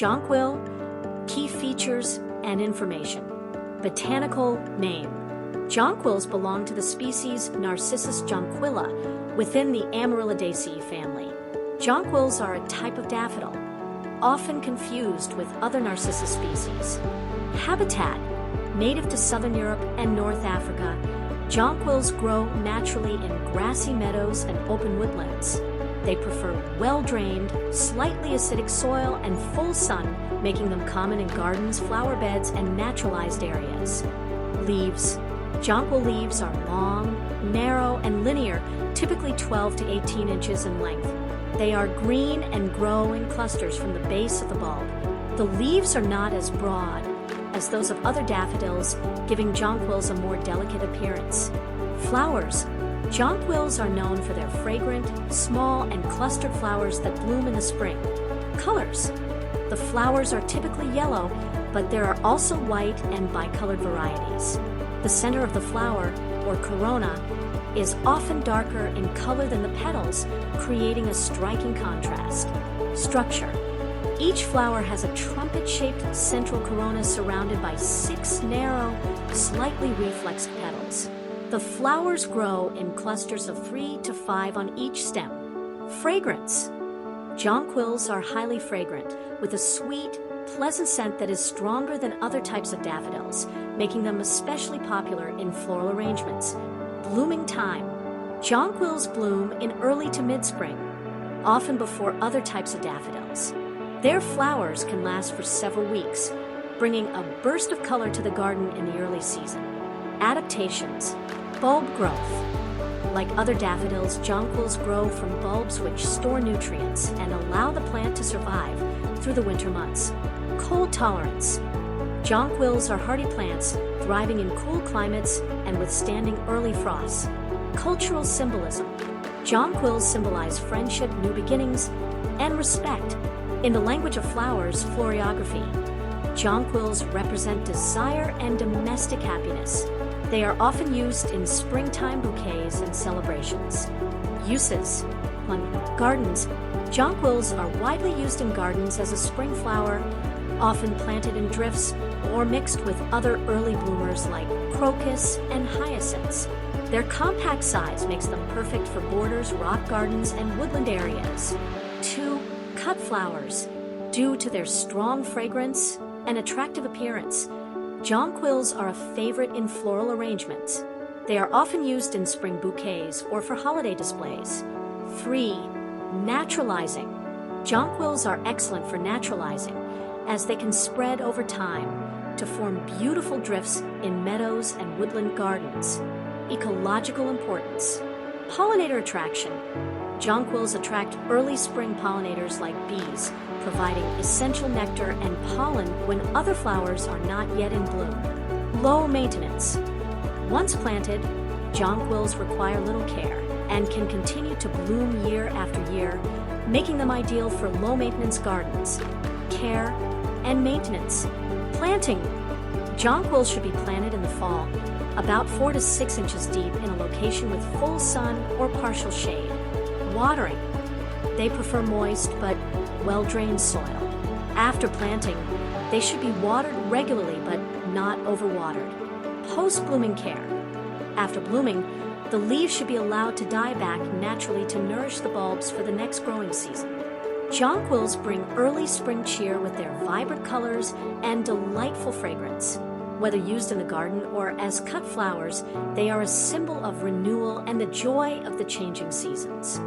Jonquil, key features and information. Botanical name. Jonquils belong to the species Narcissus jonquilla within the Amaryllidaceae family. Jonquils are a type of daffodil, often confused with other Narcissus species. Habitat. Native to southern Europe and North Africa, jonquils grow naturally in grassy meadows and open woodlands. They prefer well-drained, slightly acidic soil and full sun, making them common in gardens, flower beds, and naturalized areas. Leaves. Jonquil leaves are long, narrow, and linear, typically 12 to 18 inches in length. They are green and grow in clusters from the base of the bulb. The leaves are not as broad as those of other daffodils, giving jonquils a more delicate appearance. Flowers. Jonquils are known for their fragrant, small, and clustered flowers that bloom in the spring. Colors. The flowers are typically yellow, but there are also white and bicolored varieties. The center of the flower, or corona, is often darker in color than the petals, creating a striking contrast. Structure. Each flower has a trumpet-shaped central corona surrounded by 6 narrow, slightly reflexed petals. The flowers grow in clusters of 3 to 5 on each stem. Fragrance. Jonquils are highly fragrant, with a sweet, pleasant scent that is stronger than other types of daffodils, making them especially popular in floral arrangements. Blooming time. Jonquils bloom in early to mid-spring, often before other types of daffodils. Their flowers can last for several weeks, bringing a burst of color to the garden in the early season. Adaptations. Bulb growth. Like other daffodils, jonquils grow from bulbs which store nutrients and allow the plant to survive through the winter months. Cold tolerance. Jonquils are hardy plants, thriving in cool climates and withstanding early frosts. Cultural symbolism. Jonquils symbolize friendship, new beginnings, and respect. In the language of flowers, floriography, jonquils represent desire and domestic happiness. They are often used in springtime bouquets and celebrations. Uses. 1. Gardens. Jonquils are widely used in gardens as a spring flower, often planted in drifts or mixed with other early bloomers like crocus and hyacinths. Their compact size makes them perfect for borders, rock gardens, and woodland areas. 2. Cut flowers. Due to their strong fragrance and attractive appearance, jonquils are a favorite in floral arrangements. They are often used in spring bouquets or for holiday displays. 3. Naturalizing. Jonquils are excellent for naturalizing, as they can spread over time to form beautiful drifts in meadows and woodland gardens. Ecological importance. Pollinator attraction. Jonquils attract early spring pollinators like bees, providing essential nectar and pollen when other flowers are not yet in bloom. Low maintenance. Once planted, jonquils require little care and can continue to bloom year after year, making them ideal for low-maintenance gardens. Care and maintenance. Planting. Jonquils should be planted in the fall, about 4 to 6 inches deep in a location with full sun or partial shade. Watering. They prefer moist but well-drained soil. After planting, they should be watered regularly but not overwatered. Post-blooming care. After blooming, the leaves should be allowed to die back naturally to nourish the bulbs for the next growing season. Jonquils bring early spring cheer with their vibrant colors and delightful fragrance. Whether used in the garden or as cut flowers, they are a symbol of renewal and the joy of the changing seasons.